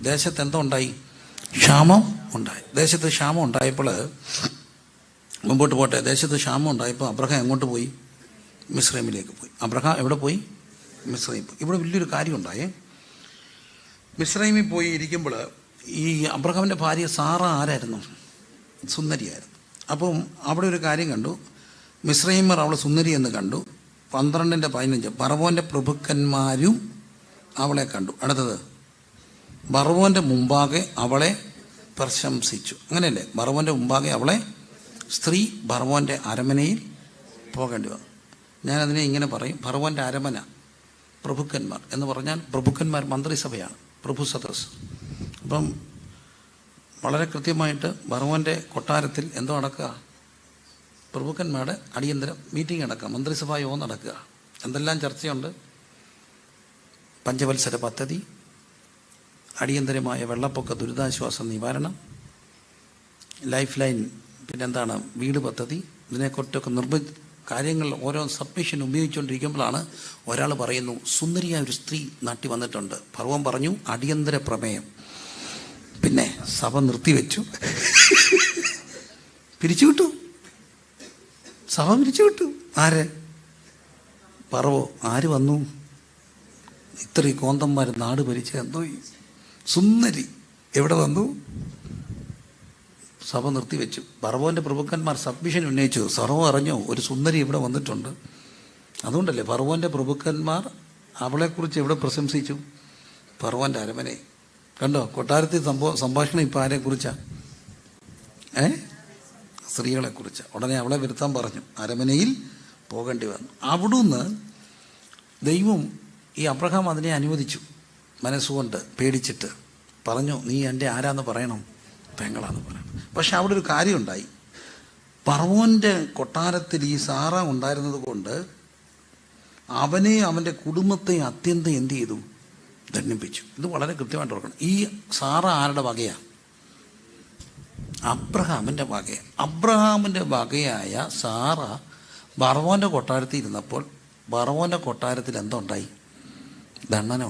ദേശത്ത് എന്തോ ഉണ്ടായി? ക്ഷാമം ഉണ്ടായി. ദേശത്ത് ക്ഷാമം ഉണ്ടായപ്പോൾ, മുമ്പോട്ട് പോട്ടെ, ദേശത്ത് ക്ഷാമം ഉണ്ടായപ്പോൾ അബ്രഹാം എങ്ങോട്ട് പോയി? മിസ്രൈമിലേക്ക് പോയി. അബ്രഹാം എവിടെ പോയി? മിസ്രൈം പോയി. ഇവിടെ വലിയൊരു കാര്യം ഉണ്ടായേ. മിസ്രൈമിൽ പോയി ഇരിക്കുമ്പോൾ ഈ അബ്രഹാമിൻ്റെ ഭാര്യ സാറ ആരായിരുന്നു? സുന്ദരിയായിരുന്നു. അപ്പം അവിടെ ഒരു കാര്യം കണ്ടു. മിസ്രൈമർ അവളെ സുന്ദരി എന്ന് കണ്ടു. 12:15 ഫറവോൻ്റെ പ്രഭുക്കന്മാരും അവളെ കണ്ടു. അടുത്തത്, ഫറവോൻ്റെ മുമ്പാകെ അവളെ പ്രശംസിച്ചു. അങ്ങനെയല്ലേ? ഫറവോൻ്റെ മുമ്പാകെ അവളെ, സ്ത്രീ ഫറവോൻ്റെ അരമനയിൽ പോകേണ്ടി വന്നു. ഞാനതിനെ ഇങ്ങനെ പറയും, ഫറവോൻ്റെ അരമന, പ്രഭുക്കന്മാർ എന്ന് പറഞ്ഞാൽ പ്രഭുക്കന്മാർ മന്ത്രിസഭയാണ്, പ്രഭു സദസ്. അപ്പം വളരെ കൃത്യമായിട്ട് ഫറവോൻ്റെ കൊട്ടാരത്തിൽ എന്തോ നടക്കുക? പ്രഭുക്കന്മാരുടെ അടിയന്തര മീറ്റിംഗ് നടക്കുക, മന്ത്രിസഭാ യോഗം നടക്കുക. എന്തെല്ലാം ചർച്ചയുണ്ട്? പഞ്ചവത്സര പദ്ധതി, അടിയന്തരമായ വെള്ളപ്പൊക്ക ദുരിതാശ്വാസ നിവാരണം, ലൈഫ് ലൈൻ, പിന്നെന്താണ്, വീട് പദ്ധതി. ഇതിനെക്കുറിച്ചൊക്കെ കാര്യങ്ങൾ ഓരോ സബ്മിഷൻ ഉപയോഗിച്ചുകൊണ്ടിരിക്കുമ്പോഴാണ് ഒരാൾ പറയുന്നു, സുന്ദരിയായ ഒരു സ്ത്രീ നാട്ടിൽ വന്നിട്ടുണ്ട്. ഫറവോൻ പറഞ്ഞു അടിയന്തര പ്രമേയം. പിന്നെ സഭ നിർത്തിവെച്ചു, പിരിച്ചുവിട്ടു, സഭ പിരിച്ചുവിട്ടു. ആര്? ഫറവോ. ആര് വന്നു? ഇത്രയും കോന്തന്മാർ നാട് ഭരിച്ച എന്തോ സുന്ദരി എവിടെ വന്നു? സഭ നിർത്തിവെച്ചു. ഫറവോൻ്റെ പ്രഭുക്കന്മാർ സബ്മിഷൻ ഉന്നയിച്ചു. ഫറവോ അറിഞ്ഞോ ഒരു സുന്ദരി ഇവിടെ വന്നിട്ടുണ്ട്? അതുകൊണ്ടല്ലേ ഫറവോൻ്റെ പ്രഭുക്കന്മാർ അവളെക്കുറിച്ച് എവിടെ പ്രശംസിച്ചു? ഫറവോൻ്റെ അരമനെ. കണ്ടോ? കൊട്ടാരത്തിൽ സംഭാഷണം ഇപ്പം ആരെക്കുറിച്ചാണ്? സ്ത്രീകളെക്കുറിച്ച്. ഉടനെ അവളെ വരുത്താൻ പറഞ്ഞു. അരമനയിൽ പോകേണ്ടി വന്നു. അവിടുന്ന് ദൈവം, ഈ അബ്രഹാം അതിനെ അനുവദിച്ചു. മനസ്സുകൊണ്ട് പേടിച്ചിട്ട് പറഞ്ഞു, നീ എൻ്റെ ആരാന്ന് പറയണം? പെങ്ങളാന്ന് പറയണം. പക്ഷെ അവിടെ ഒരു കാര്യം ഉണ്ടായി. ഫറവോൻ്റെ കൊട്ടാരത്തിൽ ഈ സാറ ഉണ്ടായിരുന്നത് കൊണ്ട് അവനെ, അവൻ്റെ കുടുംബത്തെ അത്യന്തം എന്ത് ചെയ്തു? ദണ്ഡിപ്പിച്ചു. ഇത് വളരെ കൃത്യമായിട്ട് ഓർക്കണം. ഈ സാറ ആരുടെ വകയാണ്? അബ്രഹാമിൻ്റെ വകയാണ്. അബ്രഹാമിൻ്റെ വകയായ സാറ ഫറവോൻ്റെ കൊട്ടാരത്തിൽ ഇരുന്നപ്പോൾ ഫറവോൻ്റെ കൊട്ടാരത്തിൽ എന്തുണ്ടായി? ദണ്ഡനം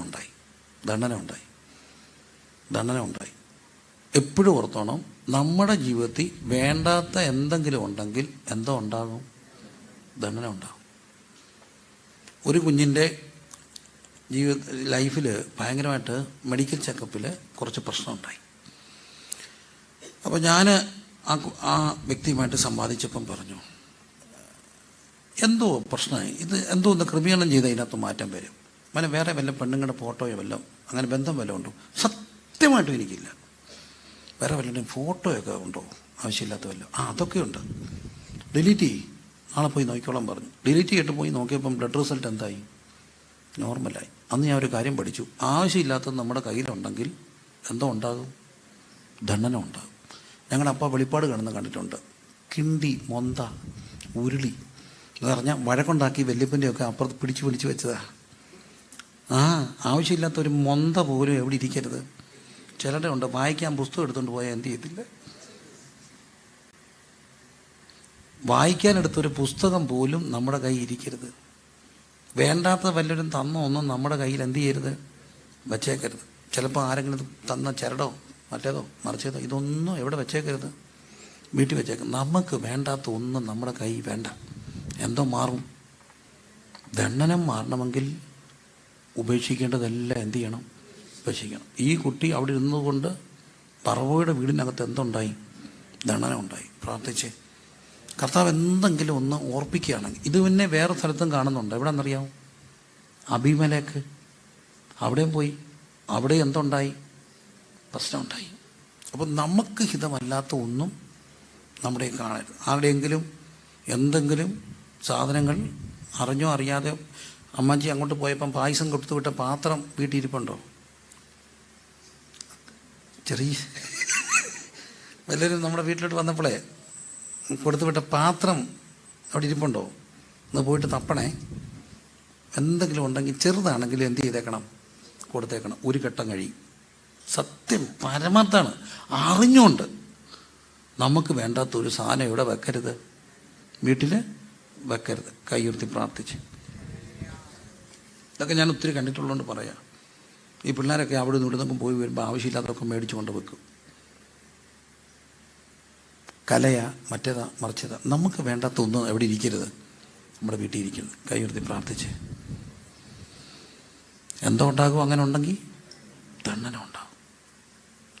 ഉണ്ടായി. എപ്പോഴും ഓർത്തോണം, നമ്മുടെ ജീവിതത്തിൽ വേണ്ടാത്ത എന്തെങ്കിലും ഉണ്ടെങ്കിൽ എന്തോ ഉണ്ടാകും? ദണ്ഡനം ഉണ്ടാകും. ഒരു കുഞ്ഞിൻ്റെ ലൈഫിൽ ഭയങ്കരമായിട്ട് മെഡിക്കൽ ചെക്കപ്പിൽ കുറച്ച് പ്രശ്നമുണ്ടായി. അപ്പോൾ ഞാൻ ആ വ്യക്തിയുമായിട്ട് സംവാദിച്ചപ്പം പറഞ്ഞു, എന്തോ പ്രശ്നമായി, ഇത് എന്തോ ഒന്ന് ക്രമീകരണം ചെയ്ത് അതിനകത്ത് മാറ്റം വരും. അങ്ങനെ വേറെ വല്ല പെണ്ണുങ്ങളുടെ ഫോട്ടോയോ വല്ലതും, അങ്ങനെ ബന്ധം വല്ലതും ഉണ്ടോ? സത്യമായിട്ടും എനിക്കില്ല. വേറെ വല്ലതും ഫോട്ടോയൊക്കെ ഉണ്ടോ? ആവശ്യമില്ലാത്ത വല്ലതും? അതൊക്കെ ഉണ്ട്. ഡിലീറ്റ് ചെയ്യും, നാളെ പോയി നോക്കിക്കോളാൻ പറഞ്ഞു. ഡിലീറ്റ് ചെയ്തിട്ട് പോയി നോക്കിയപ്പം ബ്ലഡ് റിസൾട്ട് എന്തായി? നോർമലായി. അന്ന് ഞാൻ ഒരു കാര്യം പഠിച്ചു, ആവശ്യമില്ലാത്തത് നമ്മുടെ കയ്യിലുണ്ടെങ്കിൽ എന്തോ ഉണ്ടാകും? ദണ്ഡനം ഉണ്ടാകും. ഞങ്ങളുടെ അപ്പ വെളിപ്പാട് കണ്ടിട്ടുണ്ട്. കിണ്ടി, മൊന്ത, ഉരുളി എന്ന് പറഞ്ഞാൽ വഴക്കുണ്ടാക്കി വല്യപ്പൻ്റെയൊക്കെ അപ്പുറത്ത് പിടിച്ച് വെച്ചതാ. ആവശ്യമില്ലാത്ത ഒരു മൊന്ത പോലും എവിടെ ഇരിക്കരുത്. ചിലരുടെ ഉണ്ട്, വായിക്കാൻ പുസ്തകം എടുത്തുകൊണ്ട് പോയാൽ എന്ത് ചെയ്യത്തില്ല? വായിക്കാനെടുത്തൊരു പുസ്തകം പോലും നമ്മുടെ കയ്യിൽ ഇരിക്കരുത്. വേണ്ടാത്ത വല്ലവരും തന്ന ഒന്നും നമ്മുടെ കയ്യിൽ എന്ത് ചെയ്യരുത്? വച്ചേക്കരുത്. ചിലപ്പോൾ ആരെങ്കിലും തന്ന ചരടോ മറ്റേതോ മറിച്ചതോ ഇതൊന്നും എവിടെ വെച്ചേക്കരുത്? വീട്ടിൽ വെച്ചേക്കും. നമുക്ക് വേണ്ടാത്ത ഒന്നും നമ്മുടെ കൈ വേണ്ട. എന്തോ മാറും? ദണ്ഡനം മാറണമെങ്കിൽ ഉപേക്ഷിക്കേണ്ടതെല്ലാം എന്ത് ചെയ്യണം? ഉപേക്ഷിക്കണം. ഈ കുട്ടി അവിടെ ഇരുന്നതുകൊണ്ട് ഫറവോയുടെ വീടിനകത്ത് എന്തുണ്ടായി? ദണ്ഡനം ഉണ്ടായി. പ്രാർത്ഥിച്ച് കർത്താവ് എന്തെങ്കിലും ഒന്ന് ഓർപ്പിക്കുകയാണെങ്കിൽ. ഇത് പിന്നെ വേറെ സ്ഥലത്തും കാണുന്നുണ്ട്. എവിടെ എന്നറിയാമോ? അബീമേലെക്ക്. അവിടെയും പോയി, അവിടെ എന്തുണ്ടായി? പ്രശ്നമുണ്ടായി. അപ്പം നമുക്ക് ഹിതമല്ലാത്ത ഒന്നും നമ്മുടെ കാണരുത്. ആരുടെയെങ്കിലും എന്തെങ്കിലും സാധനങ്ങൾ അറിഞ്ഞോ അറിയാതെ, അമ്മാജി അങ്ങോട്ട് പോയപ്പം പായസം കൊടുത്തു വിട്ട പാത്രം വീട്ടിലിരിപ്പുണ്ടോ? ചെറിയ വല്ലവരും നമ്മുടെ വീട്ടിലോട്ട് വന്നപ്പോഴേ കൊടുത്തു വിട്ട പാത്രം അവിടെ ഇരിപ്പുണ്ടോ? ഒന്ന് പോയിട്ട് തപ്പണേ. എന്തെങ്കിലും ഉണ്ടെങ്കിൽ ചെറുതാണെങ്കിലും എന്ത് ചെയ്തേക്കണം? കൊടുത്തേക്കണം. ഒരു ഘട്ടം കഴിയും. സത്യം പരമാർത്ഥാണ്. അറിഞ്ഞുകൊണ്ട് നമുക്ക് വേണ്ടാത്ത ഒരു സാധനം ഇവിടെ വെക്കരുത്, വീട്ടിൽ വെക്കരുത്. കൈയുയർത്തി പ്രാർത്ഥിച്ച്. ഇതൊക്കെ ഞാൻ ഒത്തിരി കണ്ടിട്ടുള്ളതുകൊണ്ട് പറയാം. ഈ പിള്ളേരൊക്കെ അവിടെ നിന്ന് ഇവിടുന്നൊക്കെ പോയി വരുമ്പോൾ ആവശ്യമില്ലാത്തതൊക്കെ മേടിച്ചു കൊണ്ട് വെക്കും. കലയാ, മറ്റേതാ, മറിച്ചതാ. നമുക്ക് വേണ്ടാത്ത ഒന്നും എവിടെ ഇരിക്കരുത്, നമ്മുടെ വീട്ടിൽ ഇരിക്കരുത്. കൈ ഉയർത്തി പ്രാർത്ഥിച്ച് എന്തോ ഉണ്ടാകും. അങ്ങനെ ഉണ്ടെങ്കിൽ ദണ്ഡനം ഉണ്ടാകും.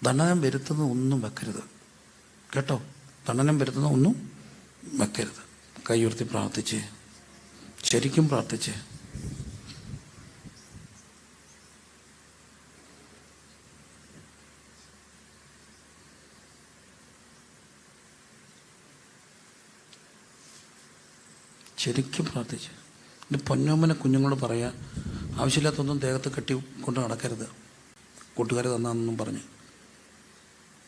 ദണ്ഡനം വരുത്തുന്ന ഒന്നും വെക്കരുത് കേട്ടോ. ദണ്ഡനം വരുത്തുന്ന ഒന്നും വെക്കരുത്. കൈ ഉയർത്തി പ്രാർത്ഥിച്ച്, ശരിക്കും പ്രാർത്ഥിച്ച്. ശരിക്കും പ്രാർത്ഥിച്ച്. എൻ്റെ പൊന്നോമ്മനെ കുഞ്ഞുങ്ങളോട് പറയാം, ആവശ്യമില്ലാത്തൊന്നും ദേഹത്ത് കെട്ടി കൊണ്ട് നടക്കരുത്. കൂട്ടുകാർ തന്നാന്നൊന്നും പറഞ്ഞ്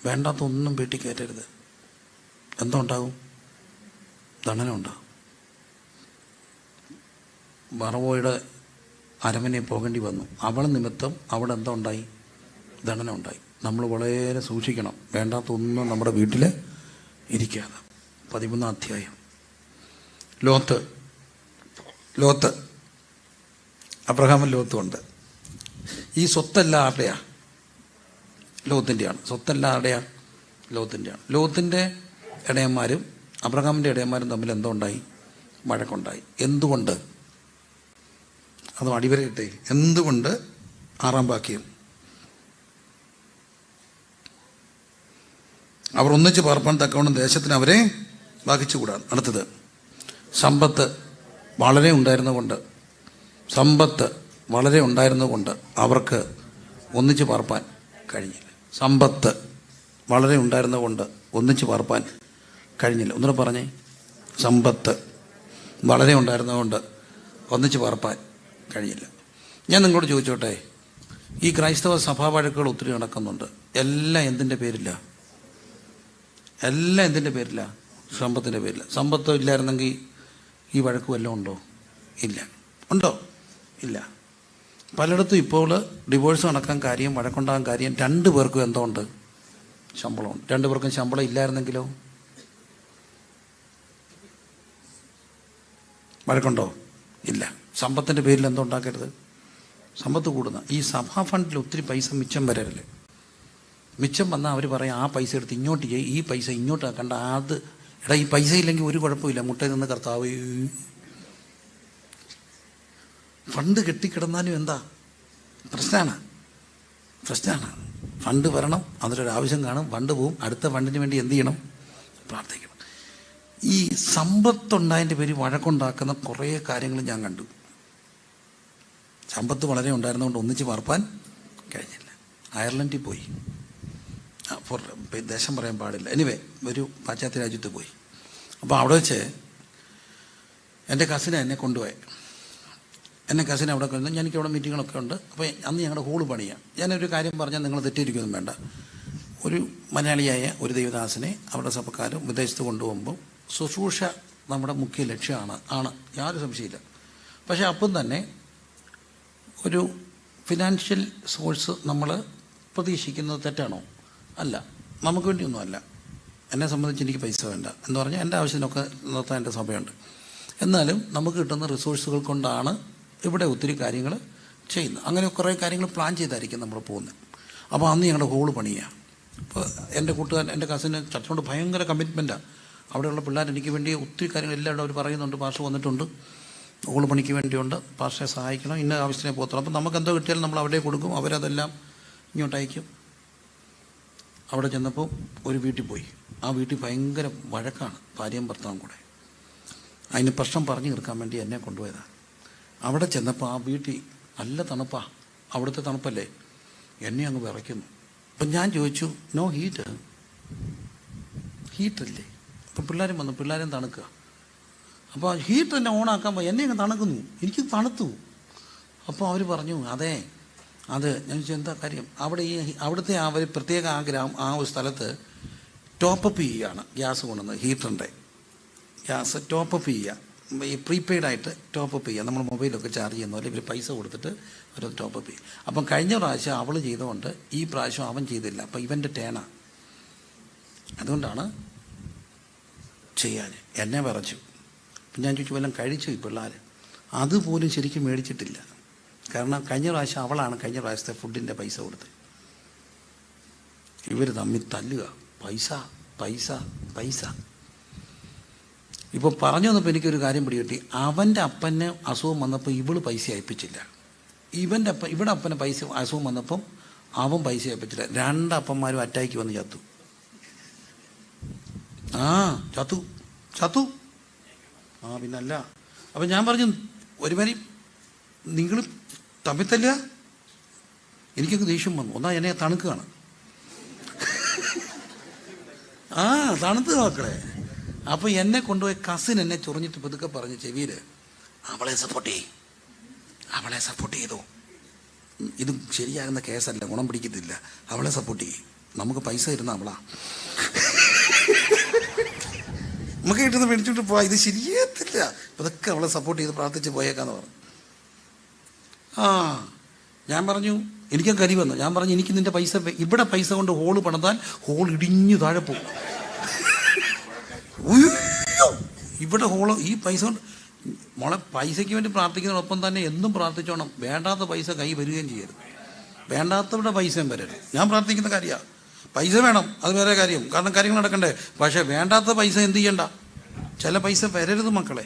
വേണ്ടാത്തൊന്നും വീട്ടിൽ കയറ്റരുത്. എന്തോ ഉണ്ടാകും, ദണ്ഡനം ഉണ്ടാകും. വറവോയുടെ അരമനയിൽ പോകേണ്ടി വന്നു. അവൾ നിമിത്തം അവിടെ എന്തോ ഉണ്ടായി, ദണ്ഡനം ഉണ്ടായി. നമ്മൾ വളരെ സൂക്ഷിക്കണം, വേണ്ടാത്തൊന്നും നമ്മുടെ വീട്ടിൽ ഇരിക്കാതെ. 13-ാം അധ്യായം. ലോത്ത് അബ്രഹാമും ലോത്തും ഉണ്ട്. ഈ സ്വത്തെല്ലാം ആരുടെയാ? ലോത്തിൻ്റെയാണ്. സ്വത്തെല്ലാം ആരുടെയാ? ലോത്തിൻ്റെയാണ്. ലോത്തിൻ്റെ ഇടയന്മാരും അബ്രഹാമിൻ്റെ ഇടയന്മാരും തമ്മിൽ എന്തോ ഉണ്ടായി, വഴക്കുണ്ടായി. എന്തുകൊണ്ട്? അത് അടിവരയിട്ടേ. എന്തുകൊണ്ട്? 6-ാം വാക്യം. അവർ ഒന്നിച്ച് പാർപ്പാൻ തക്കവണ്ണം ദേശത്തിന് അവരെ ബാധിച്ചുകൂടാ. അടുത്തത്, സമ്പത്ത് വളരെ ഉണ്ടായിരുന്നതുകൊണ്ട് അവർക്ക് ഒന്നിച്ച് പാർപ്പാൻ കഴിഞ്ഞില്ല. സമ്പത്ത് വളരെ ഉണ്ടായിരുന്നതുകൊണ്ട് ഒന്നിച്ച് പാർപ്പാൻ കഴിഞ്ഞില്ല. ഒന്നുകൂടെ പറഞ്ഞേ. സമ്പത്ത് വളരെ ഉണ്ടായിരുന്നതുകൊണ്ട് ഒന്നിച്ച് പാർപ്പാൻ കഴിഞ്ഞില്ല. ഞാൻ നിങ്ങളോട് ചോദിച്ചോട്ടെ, ഈ ക്രൈസ്തവ സഭാവഴക്കുകൾ ഒത്തിരി നടക്കുന്നുണ്ട്. എല്ലാം എന്തിൻ്റെ പേരില്ല? എല്ലാം എന്തിൻ്റെ പേരില്ല? സമ്പത്തിൻ്റെ പേരില്ല. സമ്പത്ത് ഇല്ലായിരുന്നെങ്കിൽ ഈ വഴക്ക് വല്ലതും ഉണ്ടോ? ഇല്ല. ഉണ്ടോ? ഇല്ല. പലയിടത്തും ഇപ്പോൾ ഡിവോഴ്സ് നടക്കാൻ കാര്യം, വഴക്കുണ്ടാകാൻ കാര്യം 2 പേർക്കും എന്തോ ഉണ്ട്, ശമ്പളമുണ്ട്. 2 പേർക്കും ശമ്പളം ഇല്ലായിരുന്നെങ്കിലോ വഴക്കുണ്ടോ? ഇല്ല. സമ്പത്തിൻ്റെ പേരിൽ എന്തോ ഉണ്ടാക്കരുത്. സമ്പത്ത് കൂടുന്ന ഈ സഭാ ഫണ്ടിൽ ഒത്തിരി പൈസ മിച്ചം വരരുത്. മിച്ചം വന്നാൽ അവർ പറയും, ആ പൈസ എടുത്ത് ഇങ്ങോട്ട് ചെയ്യും, ഈ പൈസ ഇങ്ങോട്ട് ആക്കണ്ട. അത് എടാ, ഈ പൈസ ഇല്ലെങ്കിൽ ഒരു കുഴപ്പമില്ല, മുട്ടയിൽ നിന്ന് കർത്താവ്. ഫണ്ട് കെട്ടിക്കിടന്നാലും എന്താ പ്രശ്നമാണ്. ഫണ്ട് വരണം, അതിലൊരാവശ്യം കാണും, ഫണ്ട് പോവും. അടുത്ത ഫണ്ടിന് വേണ്ടി എന്ത് ചെയ്യണം? പ്രാർത്ഥിക്കണം. ഈ സമ്പത്തുണ്ടായതിൻ്റെ പേര് വഴക്കുണ്ടാക്കുന്ന കുറേ കാര്യങ്ങൾ ഞാൻ കണ്ടു. സമ്പത്ത് വളരെ ഉണ്ടായിരുന്നതുകൊണ്ട് ഒന്നിച്ച് പാർപ്പാൻ കഴിഞ്ഞില്ല. അയർലൻഡിൽ പോയി, ദേശം പറയാൻ പാടില്ല, എനിവേ ഒരു പാശ്ചാത്യ രാജ്യത്ത് പോയി. അപ്പോൾ അവിടെ വെച്ച് എൻ്റെ കസിനെ എന്നെ കൊണ്ടുപോയി. കസിനെ അവിടെ കൊണ്ടു. എനിക്ക് അവിടെ മീറ്റിങ്ങുകളൊക്കെ ഉണ്ട്. അപ്പോൾ അന്ന് ഞങ്ങളുടെ ഹോള് പണിയാണ്. ഞാനൊരു കാര്യം പറഞ്ഞാൽ നിങ്ങൾ തെറ്റിയിരിക്കൊന്നും വേണ്ട. ഒരു മലയാളിയായ ഒരു ദൈവദാസനെ അവരുടെ സഭക്കാരും വിദേശത്ത് കൊണ്ടുപോകുമ്പോൾ ശുശ്രൂഷ നമ്മുടെ മുഖ്യ ലക്ഷ്യമാണ്, യാതൊരു സംശയമില്ല. പക്ഷേ അപ്പം തന്നെ ഒരു ഫിനാൻഷ്യൽ സോഴ്സ് നമ്മൾ പ്രതീക്ഷിക്കുന്നത് തെറ്റാണോ? അല്ല, നമുക്ക് വേണ്ടിയൊന്നുമല്ല. എന്നെ സംബന്ധിച്ച് എനിക്ക് പൈസ വേണ്ട എന്ന് പറഞ്ഞാൽ എൻ്റെ ആവശ്യത്തിനൊക്കെ നിർത്താൻ എൻ്റെ സഭയുണ്ട്. എന്നാലും നമുക്ക് കിട്ടുന്ന റിസോഴ്സുകൾ കൊണ്ടാണ് ഇവിടെ ഒത്തിരി കാര്യങ്ങൾ ചെയ്യുന്നത്. അങ്ങനെ കുറേ കാര്യങ്ങൾ പ്ലാൻ ചെയ്തായിരിക്കും നമ്മൾ പോകുന്നത്. അപ്പോൾ അന്ന് ഞങ്ങളുടെ ഹോള് പണിയാണ്. അപ്പോൾ എൻ്റെ കൂട്ടുകാരൻ, എൻ്റെ കസിന് ചർച്ചയോട് ഭയങ്കര കമ്മിറ്റ്മെൻറ്റാണ്. അവിടെയുള്ള പിള്ളേർ എനിക്ക് വേണ്ടി ഒത്തിരി കാര്യങ്ങൾ എല്ലാവരും അവർ പറയുന്നുണ്ട്. പാസ്റ്റർ വന്നിട്ടുണ്ട്, ഹോള് പണിക്ക് വേണ്ടിയുണ്ട്, പാസ്റ്ററെ സഹായിക്കണം, ഇന്ന ആവശ്യത്തിനെ പോകത്തുള്ളൂ. അപ്പം നമുക്ക് എന്തോ കിട്ടിയാലും നമ്മൾ അവിടെ കൊടുക്കും, അവരതെല്ലാം ഇങ്ങോട്ടയക്കും. അവിടെ ചെന്നപ്പോൾ ഒരു വീട്ടിൽ പോയി. ആ വീട്ടിൽ ഭയങ്കര വഴക്കാണ്, ഭാര്യയും ഭർത്താവും കൂടെ. അതിന് പ്രശ്നം പറഞ്ഞു തീർക്കാൻ വേണ്ടി എന്നെ കൊണ്ടുപോയതാണ്. അവിടെ ചെന്നപ്പോൾ ആ വീട്ടിൽ നല്ല തണുപ്പാണ്. അവിടുത്തെ തണുപ്പല്ലേ, എന്നെ അങ്ങ് വിറയ്ക്കുന്നു. അപ്പം ഞാൻ ചോദിച്ചു, നോ ഹീറ്റല്ലേ? അപ്പം പിള്ളേരും വന്നു, പിള്ളേരും തണുക്കുക. അപ്പോൾ ഹീറ്റർ എന്നെ ഓണാക്കാൻ പോയി, എന്നെ അങ്ങ് തണുക്കുന്നു, എനിക്ക് തണുത്തു. അപ്പോൾ അവർ പറഞ്ഞു, അത് ഞാൻ ചോദിച്ചു എന്താ കാര്യം? അവിടുത്തെ ആ ഒരു പ്രത്യേക ആ ഒരു സ്ഥലത്ത് ടോപ്പപ്പ് ചെയ്യുകയാണ് ഗ്യാസ് കൊണ്ടുവന്നത്. ഹീറ്ററിൻ്റെ ഗ്യാസ് ടോപ്പപ്പ് ചെയ്യുക, ഈ പ്രീപെയ്ഡായിട്ട് ടോപ്പപ്പ് ചെയ്യുക. നമ്മൾ മൊബൈലൊക്കെ ചാർജ് ചെയ്യുന്ന പോലെ ഇവർ പൈസ കൊടുത്തിട്ട് അവർ ടോപ്പപ്പ് ചെയ്യും. അപ്പം കഴിഞ്ഞ പ്രാവശ്യം അവൾ ചെയ്തുകൊണ്ട് ഈ പ്രാവശ്യം അവൻ ചെയ്തില്ല. അപ്പം ഇവൻ്റെ ടേണാണ്, അതുകൊണ്ടാണ് ചെയ്യാൻ. എന്നെ വിറച്ചു. അപ്പം ഞാൻ ചോദിച്ചു, വല്ലതും കഴിച്ചു ഈ പിള്ളേർ? അതുപോലും ശരിക്കും മേടിച്ചിട്ടില്ല. കാരണം കഴിഞ്ഞ പ്രാവശ്യം അവളാണ് കഴിഞ്ഞ പ്രാവശ്യത്തെ ഫുഡിൻ്റെ പൈസ കൊടുത്തത്. ഇവർ തമ്മിൽ തല്ലുക, പൈസ പൈസ പൈസ. ഇപ്പോൾ പറഞ്ഞു വന്നപ്പോൾ എനിക്കൊരു കാര്യം പിടികിട്ടി. അവൻ്റെ അപ്പന് അസുഖം വന്നപ്പോൾ ഇവള് പൈസ അയപ്പിച്ചില്ല. ഇവിടെ അപ്പന് പൈസ അസുഖം വന്നപ്പം അവൻ പൈസ അയപ്പിച്ചില്ല. രണ്ടപ്പന്മാരും അറ്റാക്ക് വന്ന് ചത്തു. ചത്തു ചത്തു. പിന്നല്ല. അപ്പം ഞാൻ പറഞ്ഞു, ഒരുമാതിരി നിങ്ങൾ തമ്മിൽ തല്ലുക. എനിക്കൊക്കെ ദേഷ്യം വന്നു. ഒന്നാ എന്നെ തണുക്കുകയാണ്. തണുത്ത് മക്കളെ. അപ്പോൾ എന്നെ കൊണ്ടുപോയി കസിൻ എന്നെ ചൊറിഞ്ഞിട്ട് പതുക്കെ പറഞ്ഞ് ചെവിയിൽ, അവളെ സപ്പോർട്ട് ചെയ്തു. ഇത് ശരിയാകുന്ന കേസല്ല, ഗുണം പിടിക്കത്തില്ല. അവളെ സപ്പോർട്ട് ചെയ്യും. നമുക്ക് പൈസ തരുന്ന അവളാ. നമുക്ക് കിട്ടുന്ന മേടിച്ചോട്ട് പോവാ. ഇത് ശരിയത്തില്ല. അതൊക്കെ അവളെ സപ്പോർട്ട് ചെയ്ത് പ്രാർത്ഥിച്ച് പോയേക്കാന്ന് പറഞ്ഞു. ഞാൻ പറഞ്ഞു, എനിക്കും കരി വന്നു. ഞാൻ പറഞ്ഞു, എനിക്ക് നിന്റെ പൈസ, ഇവിടെ പൈസ കൊണ്ട് ഹോള് പണിതാൽ ഹോൾ ഇടിഞ്ഞു താഴെ പോകും. ഇവിടെ ഹോള് ഈ പൈസ കൊണ്ട് മോളെ, പൈസയ്ക്ക് വേണ്ടി പ്രാർത്ഥിക്കുന്നതിനൊപ്പം തന്നെ എന്നും പ്രാർത്ഥിച്ചോണം. വേണ്ടാത്ത പൈസ കൈ വരികയും ചെയ്യരുത്. വേണ്ടാത്തവരുടെ പൈസയും വരരുത്. ഞാൻ പ്രാർത്ഥിക്കുന്ന കാര്യമാണ്. പൈസ വേണം, അത് വേറെ കാര്യം, കാരണം കാര്യങ്ങൾ നടക്കണ്ടേ. പക്ഷേ വേണ്ടാത്ത പൈസ എന്ത് ചെയ്യണ്ട. ചില പൈസ വരരുത് മക്കളെ,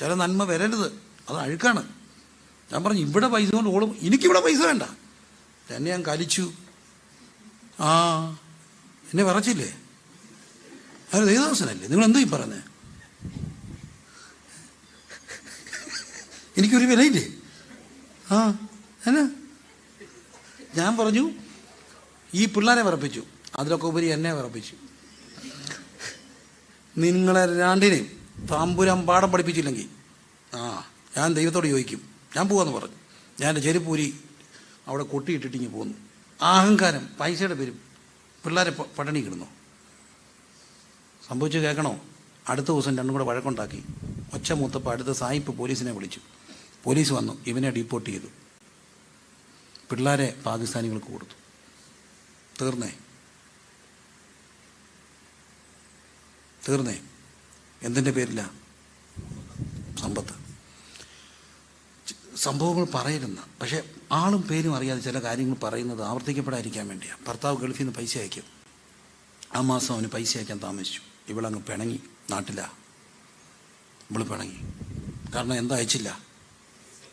ചില നന്മ വരരുത്. അത് അഴുക്കാണ്. ഞാൻ പറഞ്ഞു, ഇവിടെ പൈസ കൊണ്ട് ഓടും, എനിക്കിവിടെ പൈസ വേണ്ട. എന്നെ ഞാൻ കലിച്ചു. എന്നെ വിറച്ചില്ലേ? അത് ദേവദാസനല്ലേ? നിങ്ങൾ എന്തോ ഈ പറയുന്നത്? എനിക്കൊരു വിലയില്ലേ? എന്നാ ഞാൻ പറഞ്ഞു, ഈ പിള്ളേരെ വിറപ്പിച്ചു, അതിലൊക്കെ ഉപരി എന്നെ വിറപ്പിച്ചു. നിങ്ങളെ രണ്ടിനെയും താമ്പുരാൻ പാഠം പഠിപ്പിച്ചില്ലെങ്കിൽ ഞാൻ ദൈവത്തോട് ചോദിക്കും. ഞാൻ പോവാന്ന് പറഞ്ഞു. ഞാൻ എൻ്റെ ചെരുപ്പൂരി അവിടെ കൊട്ടിയിട്ടിട്ടിങ്ങി പോന്നു. അഹങ്കാരം, പൈസയുടെ പേരും പിള്ളേരെ പട്ടിണി കിടന്നു. സംഭവിച്ചു കേൾക്കണോ? അടുത്ത ദിവസം രണ്ടും കൂടെ വഴക്കുണ്ടാക്കി. ഒച്ച മൂത്തപ്പോൾ അടുത്ത സായിപ്പ് പോലീസിനെ വിളിച്ചു. പോലീസ് വന്നു, ഇവനെ ഡീപ്പോർട്ട് ചെയ്തു. പിള്ളേരെ പാകിസ്ഥാനികൾക്ക് കൊടുത്തു. തീർന്നേ. എന്തിൻ്റെ പേരില്ല? സമ്പത്ത്. സംഭവങ്ങൾ പറയരുന്ന, പക്ഷേ ആളും പേരും അറിയാതെ ചില കാര്യങ്ങൾ പറയുന്നത് ആവർത്തിക്കപ്പെടാതിരിക്കാൻ വേണ്ടിയാണ്. ഭർത്താവ് ഗൾഫിൽ നിന്ന് പൈസ അയക്കും. ആ മാസം അവന് പൈസ അയക്കാൻ താമസിച്ചു. ഇവളങ്ങ് പിണങ്ങി. നാട്ടിലാണ് ഇവള് പിണങ്ങി. കാരണം എന്താ അയച്ചില്ല?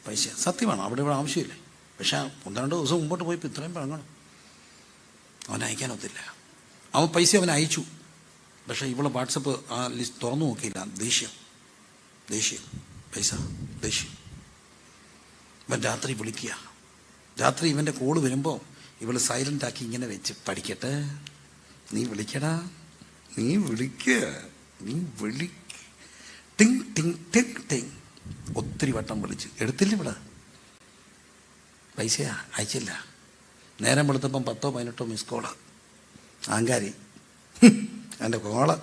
പൈസ. സത്യമാണ്, അവിടെ ഇവിടെ ആവശ്യമില്ലേ. പക്ഷേ 1-2 ദിവസം മുമ്പോട്ട് പോയപ്പോൾ ഇത്രയും പിണങ്ങണം. അവൻ അയക്കാനൊത്തില്ല. അവൻ പൈസ അവൻ അയച്ചു. പക്ഷേ ഇവളെ വാട്സപ്പ് ആ ലിസ്റ്റ് തുറന്നു നോക്കിയില്ല. ദേഷ്യം പൈസ ദേഷ്യം. ഇവൻ രാത്രി വിളിക്കുക. രാത്രി ഇവൻ്റെ കോള് വരുമ്പോൾ ഇവൾ സൈലൻ്റ് ആക്കി ഇങ്ങനെ വെച്ച്, പഠിക്കട്ടെ, നീ വിളിക്കടാ, നീ വിളിക്കുക, ടിങ് ടിങ് ടിങ് ടിങ്. ഒത്തിരി വട്ടം വിളിച്ച് എടുത്തില്ല. ഇവിടെ പൈസ അയച്ചില്ല. നേരം വെളുത്തപ്പം 10-18 മിസ് കോള്. ആങ്കാരി എൻ്റെ കോള്.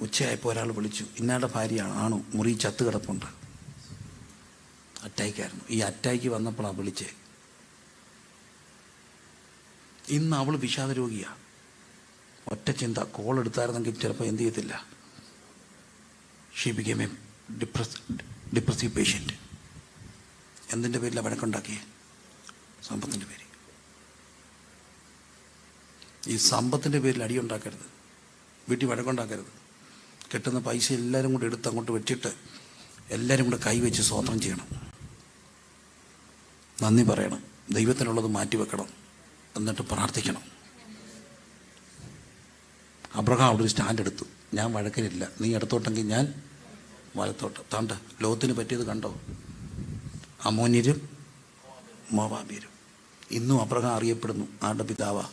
ഉച്ചയായപ്പോൾ ഒരാൾ വിളിച്ചു, ഇന്നാളുടെ ഭാര്യയാണ്. ആണോ? മുറി ചത്ത് കിടപ്പുണ്ട്. അറ്റാക്കായിരുന്നു. ഈ അറ്റാക്ക് വന്നപ്പോഴാണ് വിളിച്ചേ. ഇന്ന് അവൾ വിഷാദ രോഗിയാണ്. ഒറ്റ ചിന്ത, കോൾ എടുത്തായിരുന്നെങ്കിൽ ചിലപ്പോൾ എന്ത് ചെയ്യത്തില്ല. She became A depressive patient. എന്തിൻ്റെ പേരിലാണ് വഴക്കുണ്ടാക്കിയേ? സമ്പത്തിൻ്റെ പേര്. ഈ സമ്പത്തിൻ്റെ പേരിൽ അടിയുണ്ടാക്കരുത്, വീട്ടിൽ വഴക്കുണ്ടാക്കരുത്. കിട്ടുന്ന പൈസ എല്ലാവരും കൂടെ എടുത്ത് അങ്ങോട്ട് വെച്ചിട്ട് എല്ലാവരും കൂടെ കൈവച്ച് സ്തോത്രം ചെയ്യണം, നന്ദി പറയണം, ദൈവത്തിനുള്ളത് മാറ്റിവെക്കണം, എന്നിട്ട് പ്രാർത്ഥിക്കണം. അബ്രഹാം അവിടെ ഒരു സ്റ്റാൻഡ് എടുത്തു. ഞാൻ വഴക്കിനില്ല, നീ ഇടത്തോട്ടെങ്കിൽ ഞാൻ വലത്തോട്ട്. താണ്ട ലോകത്തിന് പറ്റിയത് കണ്ടോ? അമ്മോന്യരും മോവാബ്യരും. ഇന്നും അബ്രഹാം അറിയപ്പെടുന്നു ആരുടെ പിതാവാ?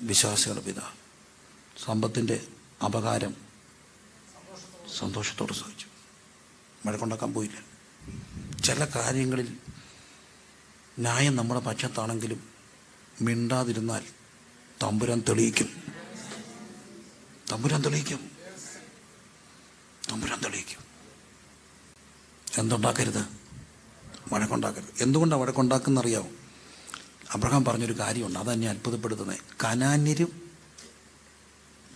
വിശ്വാസികളുടെ പിതാവ്. സമ്പത്തിൻ്റെ അപകാരം സന്തോഷത്തോടെ സഹിച്ചു. വഴക്കുണ്ടാക്കാൻ പോയില്ല. ചില കാര്യങ്ങളിൽ ന്യായം നമ്മുടെ പക്ഷത്താണെങ്കിലും മിണ്ടാതിരുന്നാൽ തമ്പുരാൻ തെളിയിക്കും. എന്തുണ്ടാക്കരുത്? വഴക്കുണ്ടാക്കരുത്. എന്തുകൊണ്ടാണ്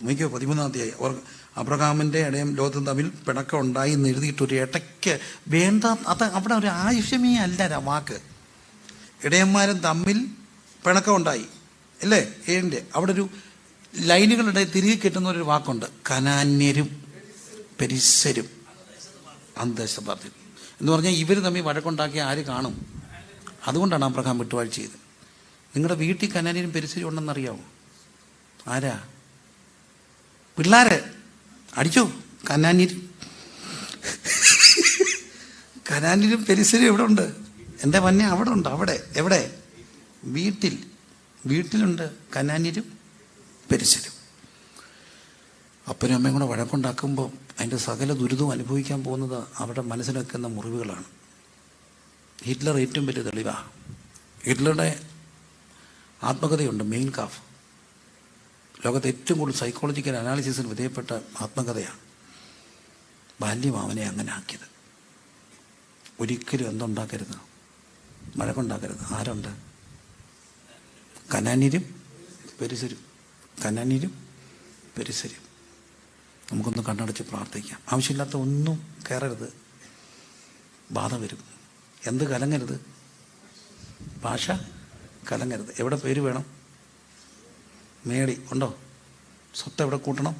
നോക്കിയോ 13-ാം അധ്യായം. അബ്രഹാമിൻ്റെ ഇടയും ലോത്തും തമ്മിൽ പിണക്കം ഉണ്ടായി എന്ന് എഴുതിയിട്ടൊരു ഇടയ്ക്ക് വേണ്ട, അത് അവിടെ ഒരു ആവശ്യമേ അല്ല വാക്ക്. ഇടയന്മാരും തമ്മിൽ പിണക്കം ഉണ്ടായി അല്ലേ? അവിടെ ഒരു ലൈനുകളുടെ തിരികെ കിട്ടുന്ന ഒരു വാക്കുണ്ട്, കനാന്യരും പെരിസ്സരും അന്തദേശപാർട്ടി എന്ന് പറഞ്ഞാൽ ഇവർ തമ്മിൽ വഴക്കുണ്ടാക്കി ആര് കാണും? അതുകൊണ്ടാണ് അബ്രഹാം വിട്ടുവാഴ്ച ചെയ്തത്. നിങ്ങളുടെ വീട്ടിൽ കനാന്യരും പെരിസ്സരും ഉണ്ടെന്നറിയാമോ? ആരാ? പിള്ളേര് അടിച്ചോ. കനാന്യരും പെരിസ്സരും എവിടെ ഉണ്ട്? എൻ്റെ മന്നെ അവിടെ ഉണ്ട്. അവിടെ എവിടെ? വീട്ടിലുണ്ട് കനാന്യരും പെരിസ്സരും. അപ്പനും അമ്മയും കൂടെ വഴക്കുണ്ടാക്കുമ്പോൾ അതിൻ്റെ സകല ദുരിതവും അനുഭവിക്കാൻ പോകുന്നത് അവരുടെ മനസ്സിൽ വെക്കുന്ന മുറിവുകളാണ്. ഹിറ്റ്ലർ ഏറ്റവും വലിയ തെളിവാണ്. ഹിറ്റ്ലറുടെ ആത്മകഥയുണ്ട്, മെയിൻ കാഫ്. ലോകത്തെ ഏറ്റവും കൂടുതൽ സൈക്കോളജിക്കൽ അനാലിസിസിന് വിധേയപ്പെട്ട ആത്മകഥയാണ്. ബാല്യം അവനെ അങ്ങനെ ആക്കിയത്. ഒരിക്കലും എന്തുണ്ടാക്കരുത്? വഴക്കുണ്ടാക്കരുത്. ആരുണ്ട്? കനാന്യരും പെരിസ്സരും. കനാന്യരും പെരിസ്സരും. നമുക്കൊന്ന് കണ്ണടച്ച് പ്രാർത്ഥിക്കാം. ആവശ്യമില്ലാത്ത ഒന്നും കയറരുത്, ബാധ വരും. എന്ത് കലങ്ങരുത്? ഭാഷ കലങ്ങരുത്. എവിടെ പേര് വേണം? മേളി ഉണ്ടോ? സ്വത്ത് എവിടെ കൂട്ടണം?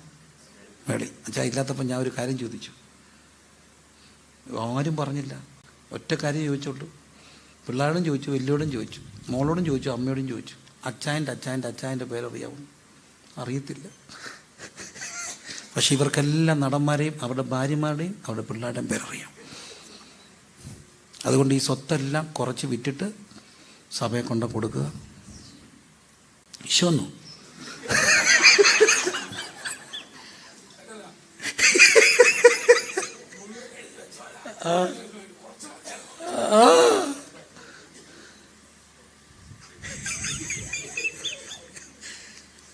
മേളി. അച്ഛാ ഇല്ലാത്തപ്പോൾ ഞാൻ ഒരു കാര്യം ചോദിച്ചു, ആരും പറഞ്ഞില്ല. ഒറ്റ കാര്യം ചോദിച്ചുള്ളൂ. പിള്ളേരോടും ചോദിച്ചു, വലിയോടും ചോദിച്ചു, മോളോടും ചോദിച്ചു, അമ്മയോടും ചോദിച്ചു. അച്ചായൻ്റെ പേരറിയാവും? അറിയത്തില്ല. പക്ഷെ ഇവർക്കെല്ലാം നടന്മാരെയും അവരുടെ ഭാര്യമാരുടെയും അവരുടെ പിള്ളേരുടെയും പേരറിയാം. അതുകൊണ്ട് ഈ സ്വത്തെല്ലാം കുറച്ച് വിറ്റിട്ട് സഭയെ കൊണ്ട് കൊടുക്കുക. ഈശോന്നു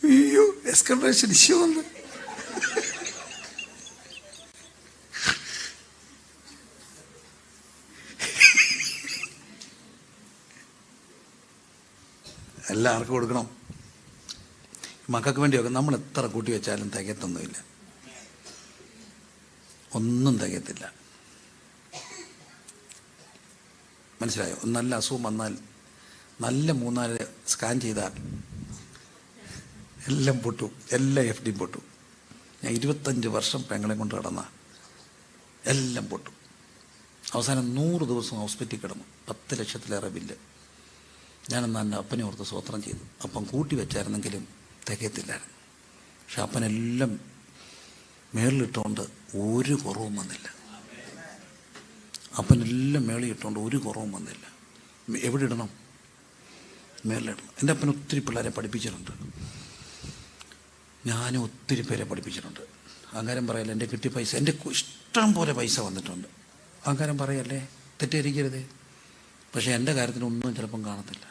അയ്യോ, എക്സ്കർവേഷൻ ഈശോ വന്ന് എല്ലാവർക്കും കൊടുക്കണം. മക്കൾക്ക് വേണ്ടിയൊക്കെ നമ്മൾ എത്ര കൂട്ടി വെച്ചാലും തികത്തൊന്നുമില്ല, ഒന്നും തികയത്തില്ല. മനസ്സിലായോ? നല്ല അസുഖം വന്നാൽ നല്ല 3-4 സ്കാൻ ചെയ്താൽ എല്ലാം പൊട്ടും, എല്ലാ FD പൊട്ടും. ഞാൻ 25 വർഷം പെങ്ങളെ കൊണ്ട് കിടന്ന എല്ലാം പൊട്ടും. അവസാനം 100 ദിവസം ഹോസ്പിറ്റലിൽ കിടന്നു, 10 ലക്ഷത്തിലേറെ ബില്ല്. ഞാനെന്നാൽ എൻ്റെ അപ്പനെ ഓർത്ത് സ്വോത്രം ചെയ്തു. അപ്പം കൂട്ടി വെച്ചായിരുന്നെങ്കിലും തികയത്തില്ലായിരുന്നു. പക്ഷെ അപ്പനെല്ലാം മേളിലിട്ടുകൊണ്ട് ഒരു കുറവും വന്നില്ല. അപ്പനെല്ലാം മേളിലിട്ടുകൊണ്ട് ഒരു കുറവും വന്നില്ല. എവിടെ ഇടണം? മേളിലിടണം. എൻ്റെ അപ്പൻ ഒത്തിരി പിള്ളേരെ പഠിപ്പിച്ചിട്ടുണ്ട്, ഞാനും ഒത്തിരി പേരെ പഠിപ്പിച്ചിട്ടുണ്ട്. അഹങ്കാരം പറയല്ലേ, എൻ്റെ കിട്ടിയ പൈസ, എൻ്റെ ഇഷ്ടം പോലെ പൈസ വന്നിട്ടുണ്ട്. അഹങ്കാരം പറയല്ലേ, തെറ്റിദ്ധരിക്കരുതേ. പക്ഷേ എൻ്റെ കാര്യത്തിനൊന്നും ചിലപ്പം കാണത്തില്ല.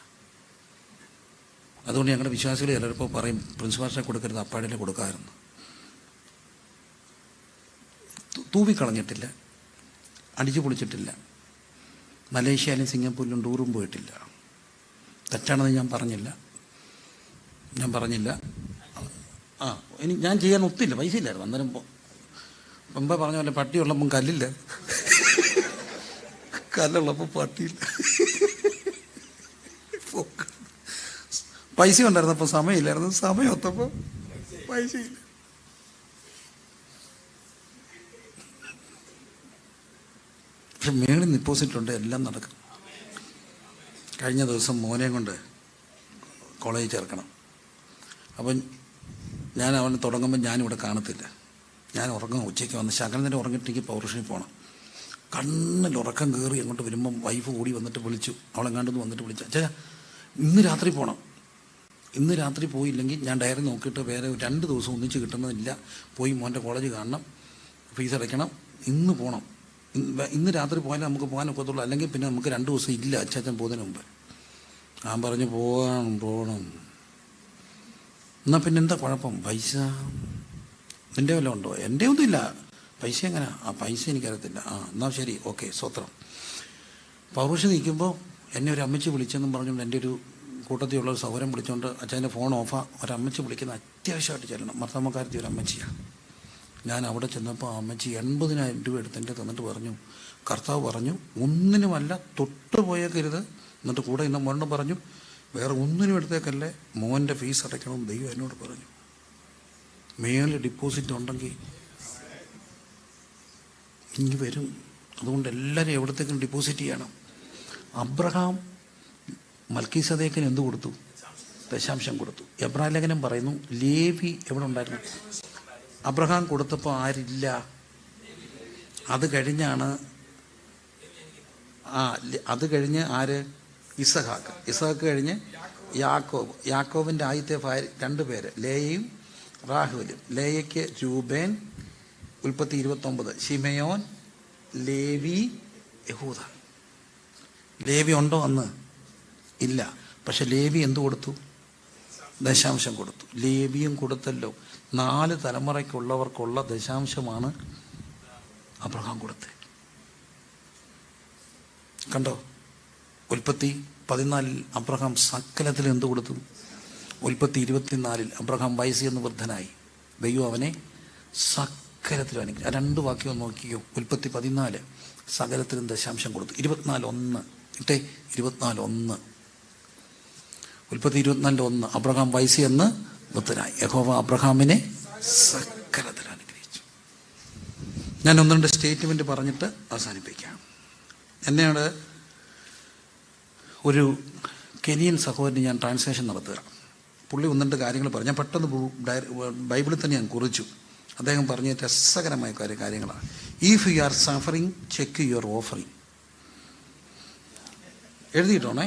അതുകൊണ്ട് ഞങ്ങളുടെ വിശ്വാസികൾ ചിലപ്പോൾ പറയും, പ്രിൻസിപ്പാളിനെ കൊടുക്കരുത്, അപ്പാടിലെ കൊടുക്കാമായിരുന്നു. തൂവിക്കളഞ്ഞിട്ടില്ല, അടിച്ചു പൊളിച്ചിട്ടില്ല, മലേഷ്യയിലും സിംഗപ്പൂരിലും ടൂറും പോയിട്ടില്ല. തെറ്റാണെന്ന് ഞാൻ പറഞ്ഞില്ല. ഞാൻ ചെയ്യാൻ ഒത്തില്ല, പൈസ ഇല്ലായിരുന്നു അന്നേരം. മുമ്പേ പറഞ്ഞ പോലെ പട്ടിയുള്ളപ്പം കല്ലില്ല, കല്ലുള്ളപ്പോൾ പട്ടിയില്ല. പൈസ ഉണ്ടായിരുന്നപ്പോൾ സമയമില്ലായിരുന്നു, സമയം ഒത്തപ്പോൾ പൈസയില്ല. പക്ഷെ മേളിൽ ഡിപ്പോസിറ്റുണ്ട്, എല്ലാം നടക്കും. കഴിഞ്ഞ ദിവസം മോനെയും കൊണ്ട് കോളേജിൽ ചേർക്കണം. അപ്പം ഞാൻ അവന് തുടങ്ങുമ്പോൾ ഞാനിവിടെ കാണത്തില്ല. ഞാൻ ഉറങ്ങും, ഉച്ചയ്ക്ക് വന്ന് ശകലം നേരം ഉറങ്ങിയിട്ടെങ്കിൽ പൗർഷനിൽ പോകണം. കണ്ണിൽ ഉറക്കം കയറി അങ്ങോട്ട് വരുമ്പം വൈഫ് കൂടി വന്നിട്ട് വിളിച്ചു, അവളെങ്ങാണ്ടെന്ന് വന്നിട്ട് വിളിച്ചു, അച്ഛാ ഇന്ന് രാത്രി പോകണം. ഇന്ന് രാത്രി പോയില്ലെങ്കിൽ ഞാൻ ഡയറി നോക്കിയിട്ട് വേറെ 2 ദിവസം ഒന്നിച്ച് കിട്ടുന്നതില്ല, പോയി മോൻ്റെ കോളേജ് കാണണം, ഫീസ് അടയ്ക്കണം, ഇന്ന് പോകണം. ഇന്ന് രാത്രി പോയാലേ നമുക്ക് പോകാൻ ഒക്കത്തുള്ളൂ, അല്ലെങ്കിൽ പിന്നെ നമുക്ക് 2 ദിവസം ഇല്ല അച്ഛൻ പോകുന്നതിന് മുമ്പ്. ഞാൻ പറഞ്ഞു പോകണം. എന്നാൽ പിന്നെ എന്താ കുഴപ്പം? പൈസ നിൻ്റെ വല്ലതും ഉണ്ടോ? എൻ്റെ ഒന്നുമില്ല. പൈസ എങ്ങനെ? പൈസ എനിക്കറിയത്തില്ല. എന്നാൽ ശരി, ഓക്കെ, സ്വത്രം. പൗർഷ നിൽക്കുമ്പോൾ എന്നെ ഒരു അമ്മച്ചി വിളിച്ചെന്നും പറഞ്ഞുകൊണ്ട് എൻ്റെ ഒരു കൂട്ടത്തിലുള്ള ഒരു സൗകര്യം വിളിച്ചുകൊണ്ട് അച്ഛൻ്റെ ഫോൺ ഓഫാ, ഒരമ്മച്ചി വിളിക്കുന്ന അത്യാവശ്യമായിട്ട് ചെല്ലണം. മർത്തമ്മക്കാരത്തി ഒരു അമ്മച്ചിയാണ്. ഞാൻ അവിടെ ചെന്നപ്പോൾ ആ അമ്മച്ചി 80,000 രൂപ എടുത്ത് എൻ്റെ തന്നിട്ട് പറഞ്ഞു, കർത്താവ് പറഞ്ഞു ഒന്നിനുമല്ല തൊട്ട് പോയേക്കരുത്. എന്നിട്ട് കൂടെ ഇന്ന് മോനോട് പറഞ്ഞു, വേറെ ഒന്നിനും എടുത്തേക്കല്ലേ, മോൻ്റെ ഫീസ് അടയ്ക്കണം ദൈവം എന്നോട് പറഞ്ഞു. മേലെ ഡിപ്പോസിറ്റ് ഉണ്ടെങ്കിൽ ഇനി വരും. അതുകൊണ്ട് എല്ലാവരും എവിടത്തേക്കും ഡിപ്പോസിറ്റ് ചെയ്യണം. അബ്രഹാം മൽക്കീസദേക്കിന് എന്ത് കൊടുത്തു? ദശാംശം കൊടുത്തു. എബ്രായ ലേഖനം പറയുന്നു ലേവി എവിടെ ഉണ്ടായിരുന്നു? അബ്രഹാം കൊടുത്തപ്പോൾ ആരില്ല. അത് കഴിഞ്ഞാണ് അത് കഴിഞ്ഞ് ആര്? ഇസഹാക്ക്. ഇസഹാക്ക് കഴിഞ്ഞ് യാക്കോബ്. യാക്കോബിൻ്റെ ആദ്യത്തെ ഭാര്യ 2 പേര്, ലേയയും റാഹുലും. ലേയയ്ക്ക് രൂബേൻ, ഉൽപ്പത്തി 29, ശിമയോൻ, ലേവി, യഹൂദ. ലേവി ഉണ്ടോ അന്ന്? ഇല്ല. പക്ഷെ ലേവി എന്തു കൊടുത്തു? ദശാംശം കൊടുത്തു. ലേവിയും കൊടുത്തല്ലോ. 4 തലമുറയ്ക്കുള്ളവർക്കുള്ള ദശാംശമാണ് അബ്രഹാം കൊടുത്തത്. കണ്ടോ? ഉൽപ്പത്തി 14 അബ്രഹാം സകലത്തിൽ എന്ത് കൊടുത്തു? ഉൽപ്പത്തി 24 അബ്രഹാം വയസ്സ് എന്ന് വൃദ്ധനായി. ദൈവം അവനെ സകലത്തിലും അനുഗ്രഹിച്ചു. 2 വാക്യം നോക്കിയോ. ഉൽപ്പത്തി 14 സകലത്തിലും ദശാംശം കൊടുത്തു. 24:1 ഇട്ടേ. 24:1 ഉൽപ്പത്തി 24:1 അബ്രഹാം വയസ്സ് എന്ന് വൃദ്ധനായി. യഹോവ അബ്രഹാമിനെ സകലത്തിൽ അനുഗ്രഹിച്ചു. ഞാൻ 1-2 സ്റ്റേറ്റ്മെൻറ്റ് പറഞ്ഞിട്ട് അവസാനിപ്പിക്കാം. എന്നോട് ഒരു കെനിയൻ സഹോദരന് ഞാൻ ട്രാൻസ്ലേഷൻ നടത്തുക. പുള്ളി 1-2 കാര്യങ്ങൾ പറഞ്ഞു. ഞാൻ പെട്ടെന്ന് ബൈബിളിൽ തന്നെ ഞാൻ കുറിച്ചു. അദ്ദേഹം പറഞ്ഞ രസകരമായ കാര്യങ്ങളാണ്. If you are suffering check your offering. എഴുതിയിട്ടോണേ.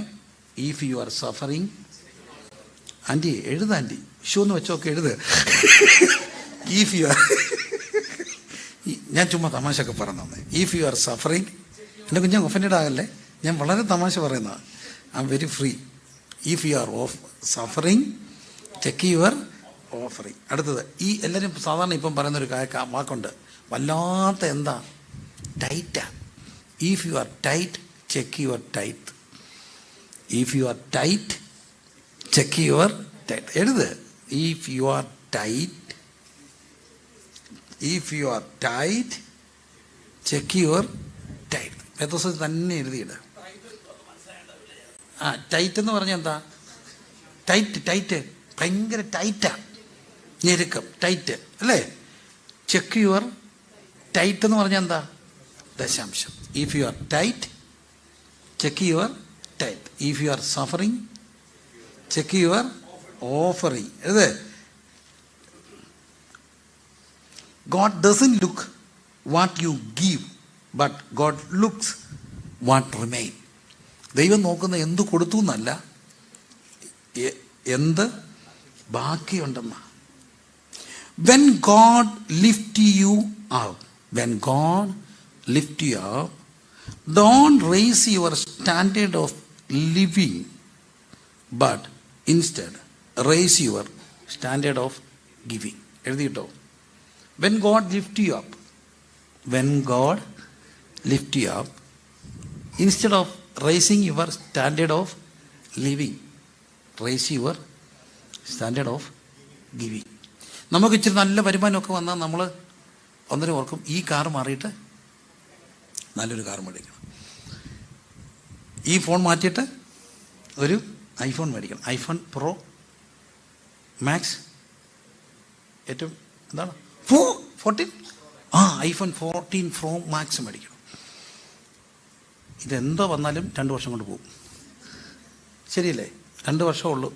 If you are suffering. Aunty എഴുത, ആൻറ്റി ഷൂ എന്ന് വെച്ചൊക്കെ എഴുത്. ഇഫ് യു ആർ ഞാൻ ചുമ്മാ തമാശയൊക്കെ പറഞ്ഞു. If you are suffering. എൻ്റെ കുഞ്ഞ് ഒഫൻഡഡ് ആകല്ലേ, ഞാൻ വളരെ തമാശ പറയുന്നതാണ്. I am very free. If you are suffering check your offering. അടുത്തത്, ഈ എല്ലാവരും സാധാരണ ഇപ്പം പറയുന്നൊരു വാക്കുണ്ട്, വല്ലാത്ത എന്താ, ടൈറ്റാ. If you are tight check your tight. If you are tight check your tight. എഴുത്. If you are tight, if you are tight check your tight. വേദപുസ്തകത്തിൽ തന്നെ എഴുതിയിട്. ടൈറ്റ് എന്ന് പറഞ്ഞാൽ എന്താ? ടൈറ്റ് ഭയങ്കര ടൈറ്റാ, ഞെരുക്കം, ടൈറ്റ് അല്ലേ? ചെക്ക് യുവർ ടൈറ്റ് എന്ന് പറഞ്ഞാൽ എന്താ? ദശാംശം. If you are tight check your tight. If you are suffering check your offering. ഇത് God doesn't look what you give, but God looks what remain. ദൈവം നോക്കുന്ന എന്ത് കൊടുത്തു എന്നല്ല, എന്ത് ബാക്കിയുണ്ടെന്ന. When God lift you up, when God lift you up, don't raise your standard of living, but instead raise your standard of giving. എഴുതിയിട്ടോ. When God lift you up, when God lift you up, instead of raising your standard of living, raise your standard of giving. നമുക്ക് ഇച്ചിരി നല്ല വരുമാനമൊക്കെ വന്നാൽ നമ്മൾ ഒന്നര ഓർക്കും, ഈ car മാറിയിട്ട് നല്ലൊരു കാർ മേടിക്കണം, ഈ ഫോൺ മാറ്റിയിട്ട് ഒരു ഐഫോൺ മേടിക്കണം, ഐഫോൺ പ്രോ മാക്സ്, ഏറ്റവും എന്താണ് 14, ഐഫോൺ 14 പ്രോ മാക്സ് മേടിക്കണം. ഇതെന്തോ വന്നാലും 2 വർഷം കൊണ്ട് പോകും. ശരിയല്ലേ? 2 വർഷമേ ഉള്ളൂ.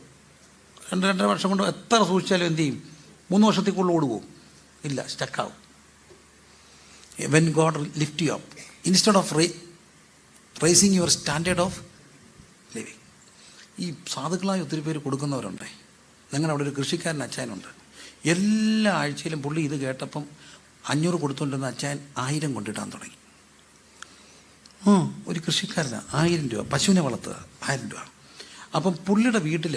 2-2.5 വർഷം കൊണ്ട് എത്ര സൂക്ഷിച്ചാലും എന്ത് ചെയ്യും? 3 വർഷത്തേക്കുള്ളിൽ ഓടുപോകും. ഇല്ല, സ്റ്റക്കാവും. When God lift you up instead of rising your standard of living. ഈ സാധുക്കളായി ഒത്തിരി പേര് കൊടുക്കുന്നവരുണ്ട്. ഞങ്ങളുടെ അവിടെ ഒരു കൃഷിക്കാരൻ അച്ചായനുണ്ട്. എല്ലാ ആഴ്ചയിലും പുള്ളി ഇത് കേട്ടപ്പം 500 കൊടുത്തുകൊണ്ടിരുന്ന അച്ചായൻ 1000 കൊണ്ടിടാൻ തുടങ്ങി. ഒരു കൃഷിക്കാരനാണ്, 1000 രൂപ, പശുവിനെ വളർത്തുക, 1000 രൂപ. അപ്പം പുള്ളിയുടെ വീട്ടിൽ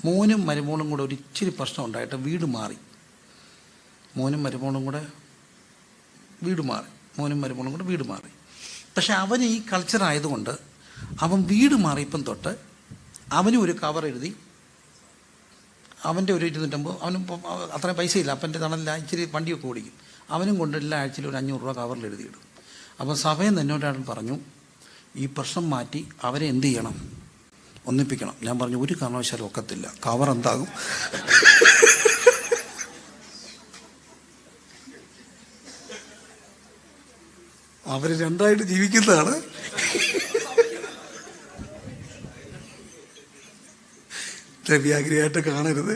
മോനും മരുമോളും കൂടെ ഒരു ഇച്ചിരി പ്രശ്നം ഉണ്ടായിട്ട് വീട് മാറി. മോനും മരുമോളും കൂടെ വീട് മാറി. പക്ഷെ അവന് ഈ കൾച്ചർ ആയതുകൊണ്ട് അവൻ വീട് മാറിയപ്പം തൊട്ട് അവനും ഒരു കവർ എഴുതി, അവൻ്റെ ഒരു 250, അവനും അത്രയും പൈസയില്ല, അപ്പൻ്റെ തണലില്ല, ഇച്ചിരി വണ്ടിയൊക്കെ ഓടിക്കും. അവനും കൊണ്ട് എല്ലാ ആഴ്ചയിലും ഒരു 500 രൂപ കവറിൽ എഴുതിയിടും. അപ്പോൾ സഭയിൽ നിന്ന് എന്നോടാണ് പറഞ്ഞു, ഈ പ്രശ്നം മാറ്റി അവരെ എന്ത് ചെയ്യണം, ഒന്നിപ്പിക്കണം. ഞാൻ പറഞ്ഞു, ഒരു കാരണവശാലും ഒക്കത്തില്ല, കവർ എന്താകും. അവർ രണ്ടായിട്ട് ജീവിക്കുന്നതാണ്. ദ്രവ്യാഗ്രഹമായിട്ട് കാണരുത്.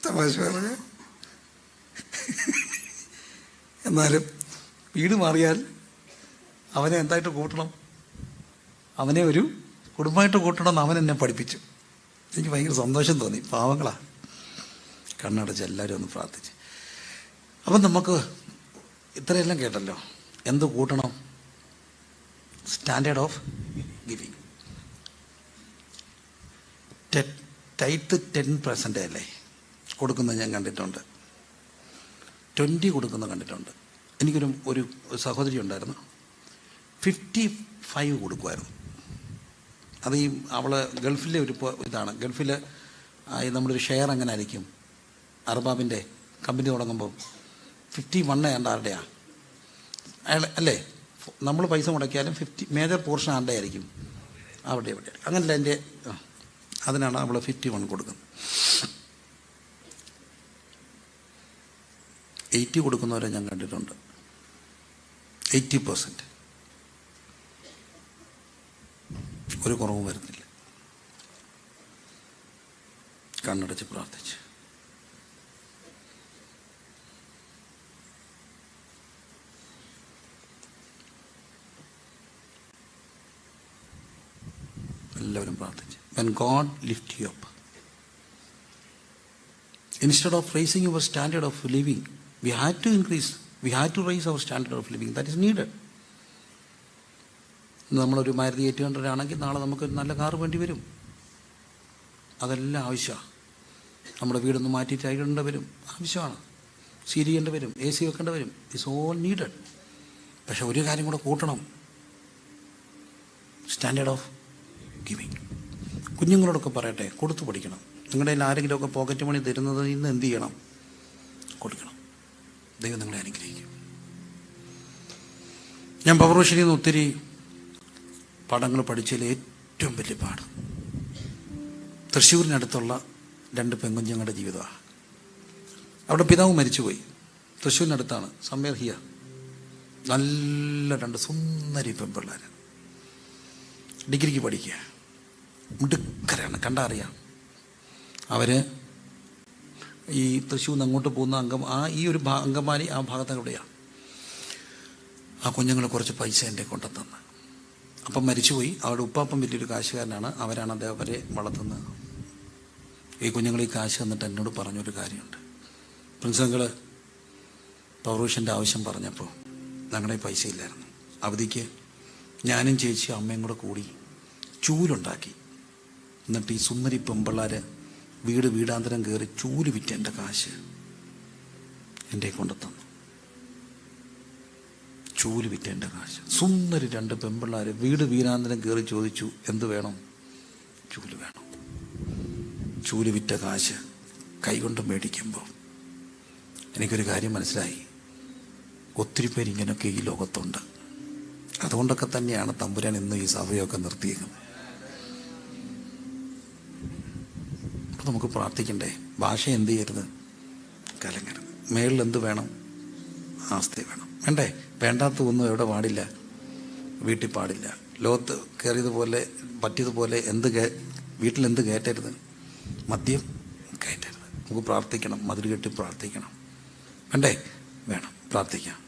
തമാശ പറഞ്ഞ. എന്നാലും വീട് മാറിയാൽ അവനെ എന്തായിട്ട് കൂട്ടണം, അവനെ ഒരു കുടുംബമായിട്ട് കൂട്ടണമെന്ന് അവൻ എന്നെ പഠിപ്പിച്ചു. എനിക്ക് ഭയങ്കര സന്തോഷം തോന്നി. പാവങ്ങളാ. കണ്ണടച്ച് എല്ലാവരും ഒന്ന് പ്രാർത്ഥിച്ച്. അപ്പം നമുക്ക് ഇത്രയെല്ലാം കേട്ടല്ലോ. എന്ത് കൂട്ടണം? Standard of giving. ടൈത്ത് 10% അല്ലേ കൊടുക്കുന്നത് ഞാൻ കണ്ടിട്ടുണ്ട്. 20 കൊടുക്കുന്നത് കണ്ടിട്ടുണ്ട്. എനിക്കൊരു സഹോദരി ഉണ്ടായിരുന്നു, 55 കൊടുക്കുമായിരുന്നു. അത് ഈ അവൾ ഗൾഫിലെ ഇതാണ്. ഗൾഫിൽ നമ്മളൊരു ഷെയർ എങ്ങനെ ആയിരിക്കും, അർബാബിൻ്റെ കമ്പനി തുടങ്ങുമ്പോൾ 51 ആരുടെയാണ് അയാൾ അല്ലേ? നമ്മൾ പൈസ മുടക്കിയാലും 50 മേജർ പോർഷൻ ആരുടെ ആയിരിക്കും, അവിടെ എവിടെ. അങ്ങനല്ല, എൻ്റെ അതിനാണ് അവൾ 51 കൊടുക്കുന്നത്. 80 കൊടുക്കുന്നവരെ ഞാൻ കണ്ടിട്ടുണ്ട്. 80% ഒരു കുറവും വരുന്നില്ല. കണ്ണടച്ച് പ്രാർത്ഥിച്ച്. എല്ലാവരും പ്രാർത്ഥിച്ച്. When God lift you up, instead of raising your standard of living, we had to raise our standard of living. That is needed. നമ്മളൊരു മാരുതി 800 ആണെങ്കിൽ നാളെ നമുക്കൊരു നല്ല കാറ് വേണ്ടി വരും. അതെല്ലാം ആവശ്യമാണ്. നമ്മുടെ വീടൊന്ന് മാറ്റിയിട്ട് അയക്കേണ്ട വരും, ആവശ്യമാണ്. സീരി ചെയ്യേണ്ടി വരും, AC വെക്കേണ്ടി വരും. It's all needed. പക്ഷെ ഒരു കാര്യം കൂടെ കൂട്ടണം, സ്റ്റാൻഡേർഡ് ഓഫ് ഗിവിങ്. കുഞ്ഞുങ്ങളോടൊക്കെ പറയട്ടെ, കൊടുത്തു പഠിക്കണം. നിങ്ങളുടെ കയ്യിൽ ആരെങ്കിലുമൊക്കെ പോക്കറ്റ് മണി തരുന്നത് ഇന്ന് എന്ത് ചെയ്യണം, കൊടുക്കണം. ദൈവം നിങ്ങളെ അനുഗ്രഹിക്കും. ഞാൻ പൗർവശനിൽ നിന്ന് ഒത്തിരി പാഠങ്ങൾ പഠിച്ചതിൽ ഏറ്റവും വലിയ പാഠം തൃശ്ശൂരിനടുത്തുള്ള 2 പെൺകുഞ്ഞുങ്ങളുടെ ജീവിതമാണ്. അവിടെ പിതാവ് മരിച്ചുപോയി. തൃശ്ശൂരിനടുത്താണ്, സംവേർഹിയ. നല്ല 2 സുന്ദരി പെൺപിള്ളേർ, ഡിഗ്രിക്ക് പഠിക്കുക, മിടുക്കരാണ്, കണ്ടാ അറിയാം. അവർ ഈ തൃശ്ശൂരിൽ നിന്ന് അങ്ങോട്ട് പോകുന്ന ഈ ഒരു അങ്കമാലി ആ ഭാഗത്ത് എവിടെയാണ്. ആ കുഞ്ഞുങ്ങൾ കുറച്ച് പൈസ എൻ്റെ കൊണ്ടുതന്ന്. അപ്പം മരിച്ചുപോയി. അവരുടെ ഉപ്പാപ്പം വലിയൊരു കാശുകാരനാണ്. അവരാണ് അവരെ വളർത്തുന്നത്. ഈ കുഞ്ഞുങ്ങൾ ഈ കാശ് തന്നിട്ട് എന്നോട് പറഞ്ഞൊരു കാര്യമുണ്ട്. പ്രിൻസിപ്പൽ പൗർവഷ്യൻ്റെ ആവശ്യം പറഞ്ഞപ്പോൾ ഞങ്ങളുടെ പൈസ ഇല്ലായിരുന്നു. അവധിക്ക് ഞാനും ചേച്ചിയും അമ്മയും കൂടെ കൂടി ചൂലുണ്ടാക്കി. എന്നിട്ട് ഈ സുന്ദരി പെമ്പിള്ളാർ വീടാന്തരം കയറി ചൂല് വിറ്റ് എൻ്റെ കാശ് എൻ്റെ കൊണ്ടു തന്നു. ചൂല് വിറ്റ് എൻ്റെ കാശ്. സുന്ദരി 2 പെമ്പിള്ളാർ വീടാന്തരം കയറി ചോദിച്ചു, എന്ത് വേണം? ചൂല് വേണം. ചൂല് വിറ്റ കാശ് കൈകൊണ്ട് മേടിക്കുമ്പോൾ എനിക്കൊരു കാര്യം മനസ്സിലായി. ഒത്തിരി പേര് ഇങ്ങനെയൊക്കെ ഈ ലോകത്തുണ്ട്. അതുകൊണ്ടൊക്കെ തന്നെയാണ് തമ്പുരാൻ ഇന്ന് ഈ സഭയൊക്കെ നിർത്തിയേക്കുന്നത്. അപ്പം നമുക്ക് പ്രാർത്ഥിക്കണ്ടേ? ഭാഷ എന്ത് ചെയ്യരുത്, കലങ്ങരുത്. മേളിൽ എന്ത് വേണം? ആസ്തി വേണം. വേണ്ടേ? വേണ്ടാത്തതൊന്നും എവിടെ പാടില്ല, വീട്ടിൽ പാടില്ല. ലോകത്ത് കയറിയതുപോലെ പറ്റിയതുപോലെ വീട്ടിലെന്ത് കയറ്റരുത്? മദ്യം കയറ്റരുത്. നമുക്ക് പ്രാർത്ഥിക്കണം, മതിൽ കെട്ടി പ്രാർത്ഥിക്കണം. വേണ്ടേ? വേണം. പ്രാർത്ഥിക്കാം.